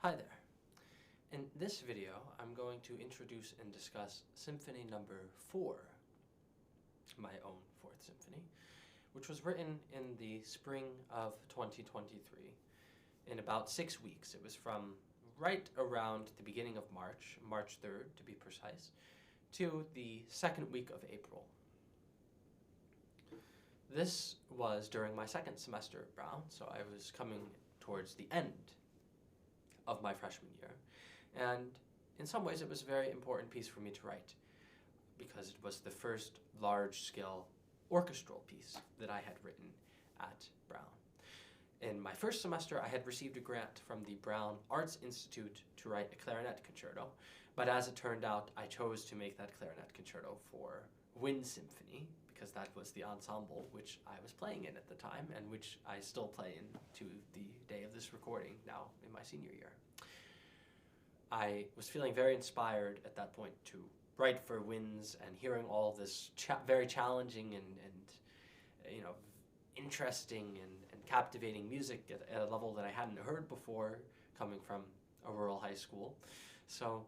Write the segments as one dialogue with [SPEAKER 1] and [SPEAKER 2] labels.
[SPEAKER 1] Hi there. In this video, I'm going to introduce and discuss Symphony Number 4, my own fourth symphony, which was written in the spring of 2023 in about 6 weeks. It was from right around the beginning of March, March 3rd to be precise, to the second week of April. This was during my second semester at Brown, so I was coming towards the end of my freshman year, and in some ways it was a very important piece for me to write because it was the first large-scale orchestral piece that I had written at Brown. In my first semester, I had received a grant from the Brown Arts Institute to write a clarinet concerto, but as it turned out, I chose to make that clarinet concerto for Wind Symphony, because that was the ensemble which I was playing in at the time, and which I still play in to the day of this recording, now in my senior year. I was feeling very inspired at that point to write for winds, and hearing all this very challenging and interesting and captivating music at a level that I hadn't heard before, coming from a rural high school. So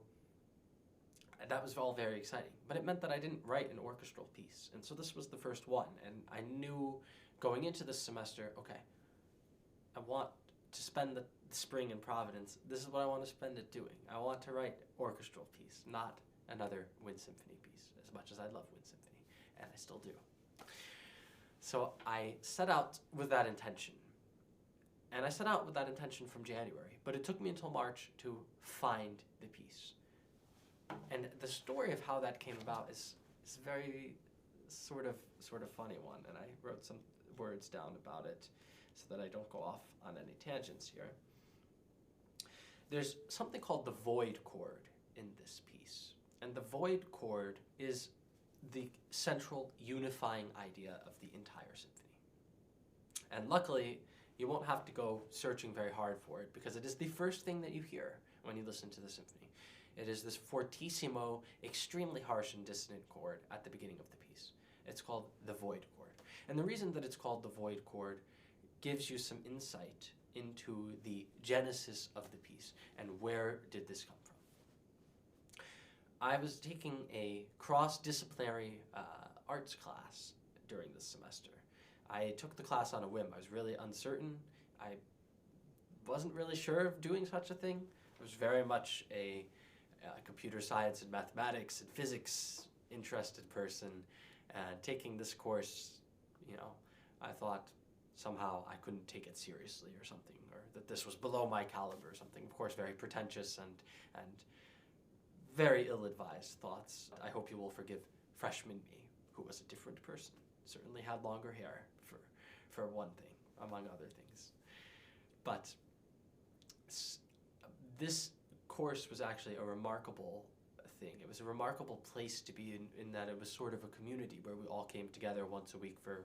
[SPEAKER 1] that was all very exciting, but it meant that I didn't write an orchestral piece, and so this was the first one, and I knew going into this semester, okay, I want to spend the spring in Providence. This is what I want to spend it doing. I want to write orchestral piece, not another Wind Symphony piece, as much as I love Wind Symphony, and I still do. So I set out with that intention, and I set out with that intention from January, but it took me until March to find the piece. And the story of how that came about is a very sort of funny one, and I wrote some words down about it so that I don't go off on any tangents here. There's something called the void chord in this piece, and the void chord is the central unifying idea of the entire symphony. And luckily, you won't have to go searching very hard for it, because it is the first thing that you hear when you listen to the symphony. It is this fortissimo, extremely harsh and dissonant chord at the beginning of the piece. It's called the void chord. And the reason that it's called the void chord gives you some insight into the genesis of the piece and where did this come from. I was taking a cross-disciplinary arts class during this semester. I took the class on a whim. I was really uncertain. I wasn't really sure of doing such a thing. I was very much a computer science and mathematics and physics interested person, and taking this course, I thought somehow I couldn't take it seriously or something, or that this was below my caliber or something. Of course, very pretentious and very ill-advised thoughts. I hope you will forgive freshman me, who was a different person. Certainly had longer hair, for one thing, among other things. But this course was actually a remarkable thing. It was a remarkable place to be in that it was sort of a community where we all came together once a week for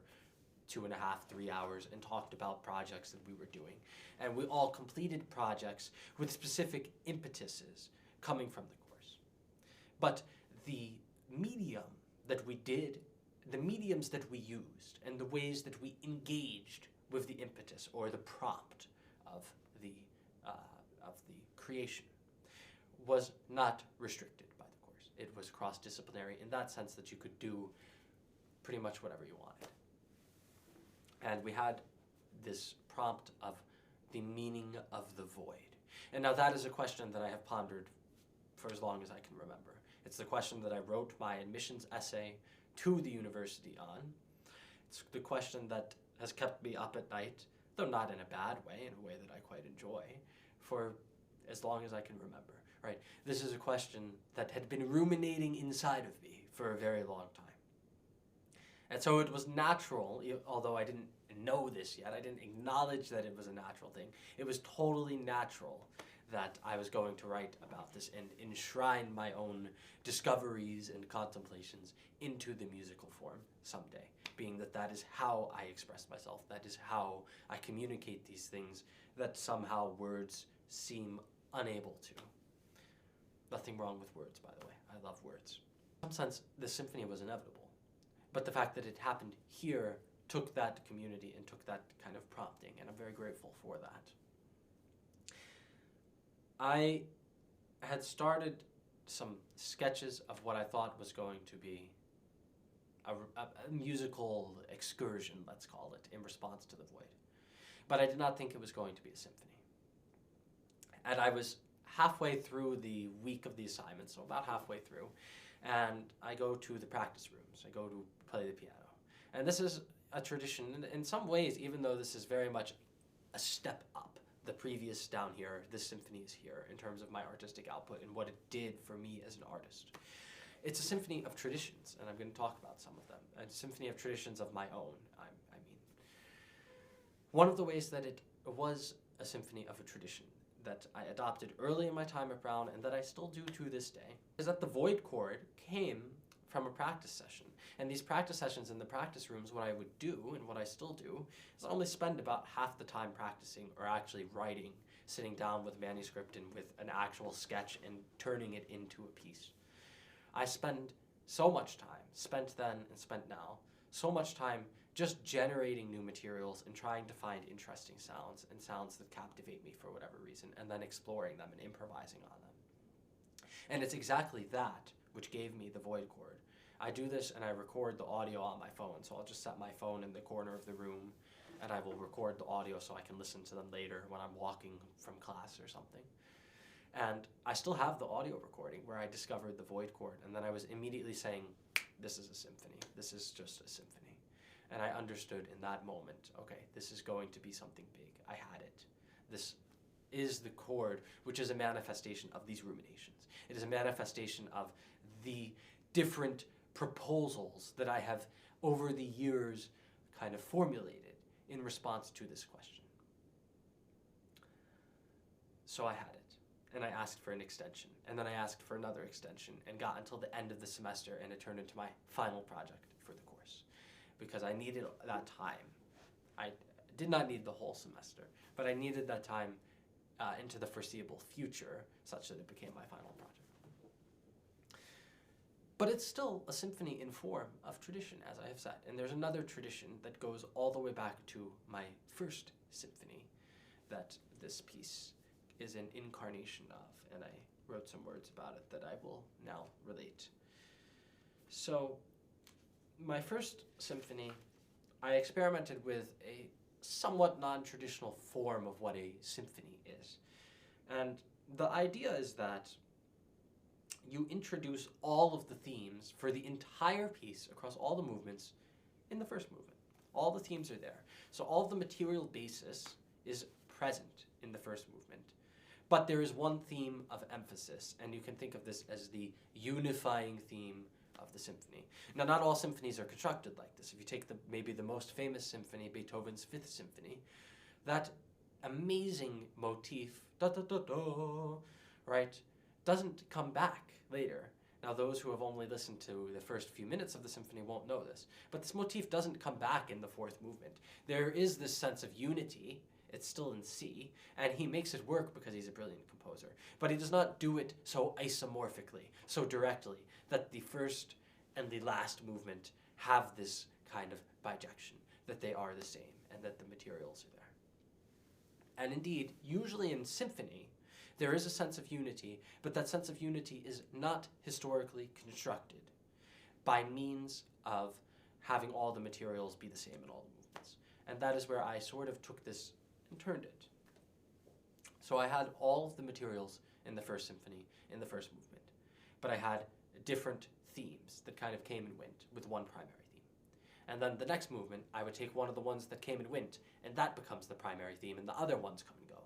[SPEAKER 1] 2.5, 3 hours and talked about projects that we were doing. And we all completed projects with specific impetuses coming from the course. But the medium that we did, the mediums that we used, and the ways that we engaged with the impetus or the prompt of the creation was not restricted by the course. It was cross-disciplinary in that sense that you could do pretty much whatever you wanted. And we had this prompt of the meaning of the void. And now that is a question that I have pondered for as long as I can remember. It's the question that I wrote my admissions essay to the university on. It's the question that has kept me up at night, though not in a bad way, in a way that I quite enjoy, for as long as I can remember, right? This is a question that had been ruminating inside of me for a very long time. And so it was natural, although I didn't know this yet, I didn't acknowledge that it was a natural thing. It was totally natural that I was going to write about this and enshrine my own discoveries and contemplations into the musical form someday, being that that is how I express myself, that is how I communicate these things that somehow words seem unable to. Nothing wrong with words, by the way. I love words. In some sense, the symphony was inevitable, but the fact that it happened here took that community and took that kind of prompting, and I'm very grateful for that. I had started some sketches of what I thought was going to be a musical excursion, let's call it, in response to the void. But I did not think it was going to be a symphony. And I was halfway through the week of the assignment, so about halfway through, and I go to the practice rooms. I go to play the piano. And this is a tradition, in some ways, even though this is very much a step up. The previous down here, this symphony is here, in terms of my artistic output and what it did for me as an artist. It's a symphony of traditions, and I'm going to talk about some of them. A symphony of traditions of my own, I mean. One of the ways that it was a symphony of a tradition that I adopted early in my time at Brown, and that I still do to this day, is that the void chord came from a practice session. And these practice sessions in the practice rooms, what I would do, and what I still do, is only spend about half the time practicing or actually writing, sitting down with manuscript and with an actual sketch and turning it into a piece. I spend so much time, spent then and spent now, so much time just generating new materials and trying to find interesting sounds and sounds that captivate me for whatever reason, and then exploring them and improvising on them. And it's exactly that which gave me the void chord. I do this and I record the audio on my phone, so I'll just set my phone in the corner of the room and I will record the audio so I can listen to them later when I'm walking from class or something. And I still have the audio recording where I discovered the void chord, and then I was immediately saying, this is a symphony, this is just a symphony. And I understood in that moment, okay, this is going to be something big. I had it. This is the chord, which is a manifestation of these ruminations. It is a manifestation of the different proposals that I have over the years kind of formulated in response to this question. So I had it, and I asked for an extension, and then I asked for another extension, and got until the end of the semester, and it turned into my final project for the course, because I needed that time. I did not need the whole semester, but I needed that time into the foreseeable future, such that it became my final project. But it's still a symphony in form of tradition, as I have said. And there's another tradition that goes all the way back to my first symphony that this piece is an incarnation of, and I wrote some words about it that I will now relate. So, my first symphony, I experimented with a somewhat non-traditional form of what a symphony is. And the idea is that you introduce all of the themes for the entire piece across all the movements in the first movement. All the themes are there. So all of the material basis is present in the first movement. But there is one theme of emphasis, and you can think of this as the unifying theme of the symphony. Now, not all symphonies are constructed like this. If you take maybe the most famous symphony, Beethoven's Fifth Symphony, that amazing motif, da da da da, right, doesn't come back later. Now, those who have only listened to the first few minutes of the symphony won't know this, but this motif doesn't come back in the fourth movement. There is this sense of unity. It's still in C, and he makes it work because he's a brilliant composer. But he does not do it so isomorphically, so directly, that the first and the last movement have this kind of bijection, that they are the same, and that the materials are there. And indeed, usually in symphony, there is a sense of unity, but that sense of unity is not historically constructed by means of having all the materials be the same in all the movements. And that is where I sort of took this and turned it. So I had all of the materials in the first symphony in the first movement, but I had different themes that kind of came and went with one primary theme. And then the next movement, I would take one of the ones that came and went, and that becomes the primary theme, and the other ones come and go.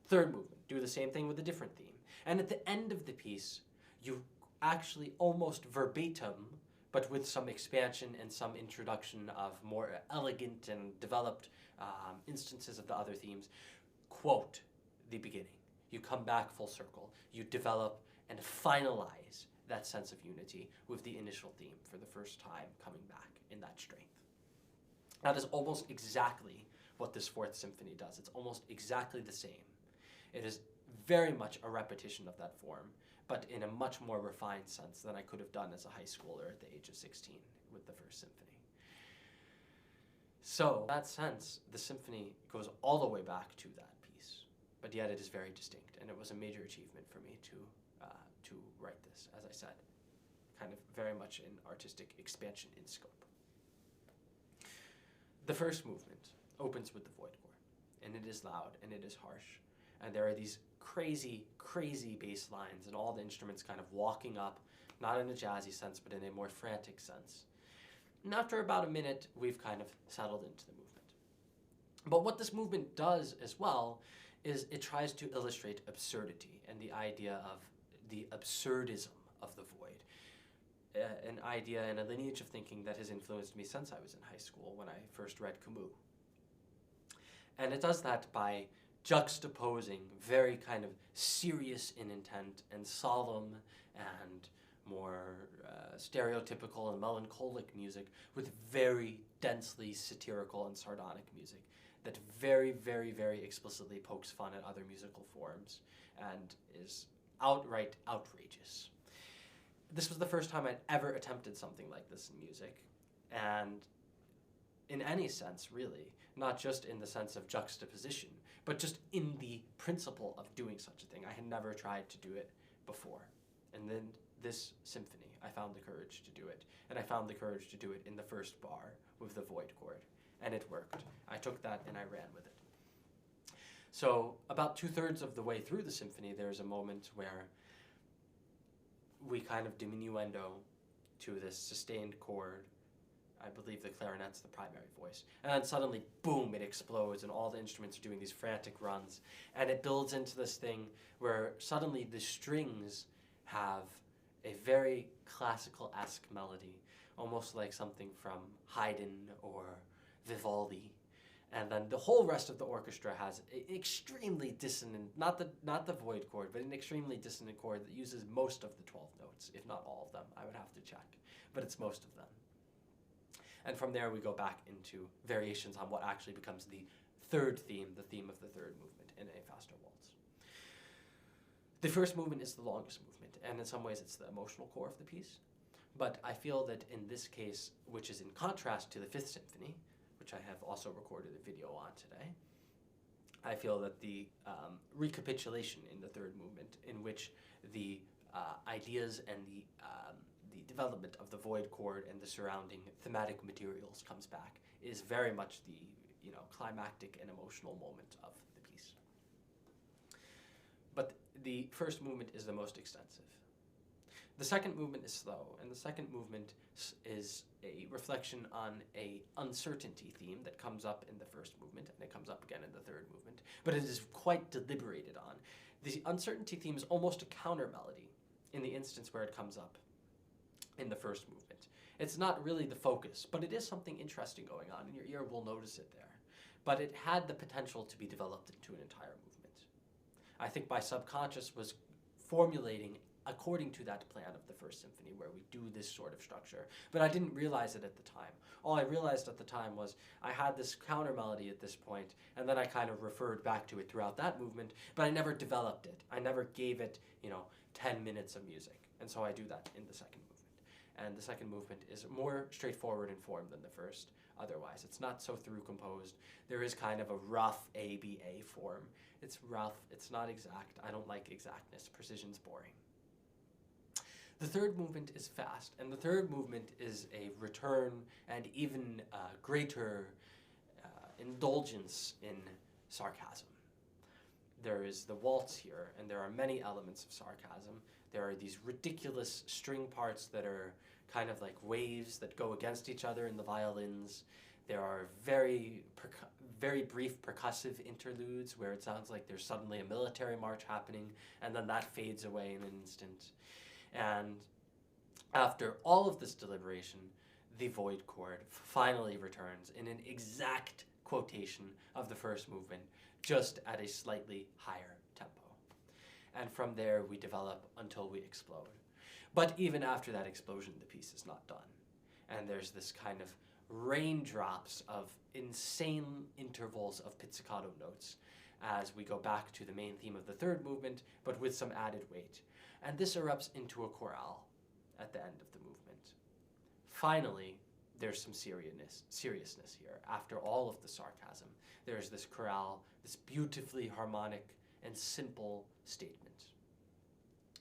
[SPEAKER 1] Third movement, do the same thing with a different theme. And at the end of the piece, you actually almost verbatim, but with some expansion and some introduction of more elegant and developed instances of the other themes, quote the beginning. You come back full circle. You develop and finalize that sense of unity with the initial theme for the first time coming back in that strength. That is almost exactly what this fourth symphony does. It's almost exactly the same. It is very much a repetition of that form, but in a much more refined sense than I could have done as a high schooler at the age of 16 with the first symphony. So, in that sense, the symphony goes all the way back to that piece. but yet it is very distinct, and it was a major achievement for me to write this, as I said, kind of very much an artistic expansion in scope. The first movement opens with the void chord, and it is loud, and it is harsh, and there are these crazy, crazy bass lines, and all the instruments kind of walking up, not in a jazzy sense, but in a more frantic sense. And after about a minute, we've kind of settled into the movement. But what this movement does as well is it tries to illustrate absurdity and the idea of the absurdism of the void, an idea and a lineage of thinking that has influenced me since I was in high school when I first read Camus. And it does that by juxtaposing very kind of serious in intent and solemn and more stereotypical and melancholic music with very densely satirical and sardonic music that very, very, very explicitly pokes fun at other musical forms and is outright outrageous. This was the first time I'd ever attempted something like this in music, and in any sense, really, not just in the sense of juxtaposition, but just in the principle of doing such a thing. I had never tried to do it before. And then this symphony, I found the courage to do it. And I found the courage to do it in the first bar with the void chord. And it worked. I took that and I ran with it. So about 2/3 of the way through the symphony, there's a moment where we kind of diminuendo to this sustained chord. I believe the clarinet's the primary voice. And then suddenly, boom, it explodes, and all the instruments are doing these frantic runs. And it builds into this thing where suddenly the strings have a very classical-esque melody, almost like something from Haydn or Vivaldi. And then the whole rest of the orchestra has an extremely dissonant, not the void chord, but an extremely dissonant chord that uses most of the 12 notes, if not all of them. I would have to check, but it's most of them. And from there we go back into variations on what actually becomes the third theme, the theme of the third movement in a faster waltz. The first movement is the longest movement, and in some ways it's the emotional core of the piece. But I feel that in this case, which is in contrast to the Fifth Symphony, which I have also recorded a video on today, I feel that the recapitulation in the third movement, in which the ideas and the development of the void chord and the surrounding thematic materials comes back, is very much the climactic and emotional moment of the piece. But the first movement is the most extensive. The second movement is slow, and the second movement is a reflection on a uncertainty theme that comes up in the first movement, and it comes up again in the third movement, but it is quite deliberated on. The uncertainty theme is almost a counter melody in the instance where it comes up in the first movement. It's not really the focus, but it is something interesting going on, and your ear will notice it there. But it had the potential to be developed into an entire movement. I think my subconscious was formulating according to that plan of the First Symphony, where we do this sort of structure. But I didn't realize it at the time. All I realized at the time was I had this counter melody at this point, and then I kind of referred back to it throughout that movement, but I never developed it. I never gave it, 10 minutes of music. And so I do that in the second movement. And the second movement is more straightforward in form than the first otherwise. It's not so through composed. There is kind of a rough ABA form. It's rough, it's not exact. I don't like exactness. Precision's boring. The third movement is fast, and the third movement is a return and even greater indulgence in sarcasm. There is the waltz here, and there are many elements of sarcasm. There are these ridiculous string parts that are kind of like waves that go against each other in the violins. There are very brief percussive interludes where it sounds like there's suddenly a military march happening, and then that fades away in an instant. And after all of this deliberation, the void chord finally returns in an exact quotation of the first movement, just at a slightly higher tempo. And from there we develop until we explode. But even after that explosion, the piece is not done. And there's this kind of raindrops of insane intervals of pizzicato notes as we go back to the main theme of the third movement, but with some added weight. And this erupts into a chorale at the end of the movement. Finally, there's some seriousness here. After all of the sarcasm, there's this chorale, this beautifully harmonic and simple statement.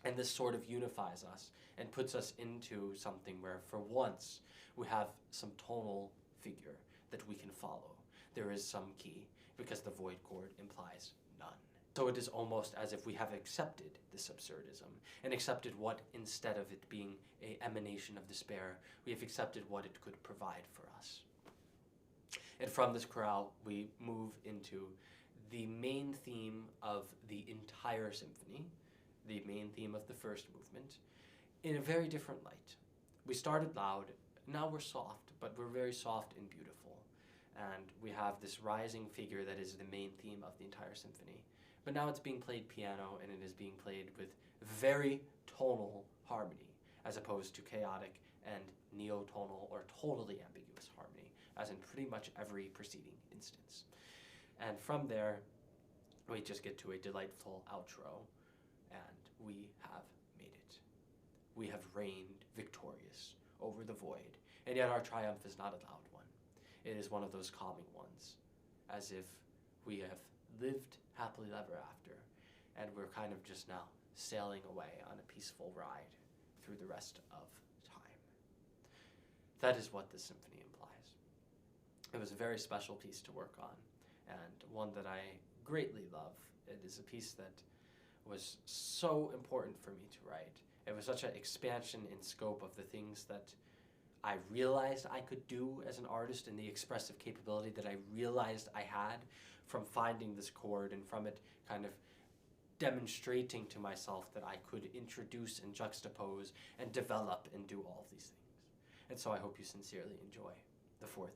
[SPEAKER 1] And this sort of unifies us and puts us into something where, for once, we have some tonal figure that we can follow. There is some key, because the void chord implies none. So it is almost as if we have accepted this absurdism, and accepted what, instead of it being an emanation of despair, we have accepted what it could provide for us. And from this chorale, we move into the main theme of the entire symphony, the main theme of the first movement, in a very different light. We started loud, now we're soft, but we're very soft and beautiful. And we have this rising figure that is the main theme of the entire symphony. But now it's being played piano, and it is being played with very tonal harmony, as opposed to chaotic and neotonal or totally ambiguous harmony, as in pretty much every preceding instance. And from there, we just get to a delightful outro, and we have made it. We have reigned victorious over the void, and yet our triumph is not a loud one. It is one of those calming ones, as if we have lived happily ever after, and we're kind of just now sailing away on a peaceful ride through the rest of time. That is what this symphony implies. It was a very special piece to work on, and one that I greatly love. It is a piece that was so important for me to write. It was such an expansion in scope of the things that I realized I could do as an artist, and the expressive capability that I realized I had from finding this chord, and from it kind of demonstrating to myself that I could introduce and juxtapose and develop and do all of these things. And so I hope you sincerely enjoy the fourth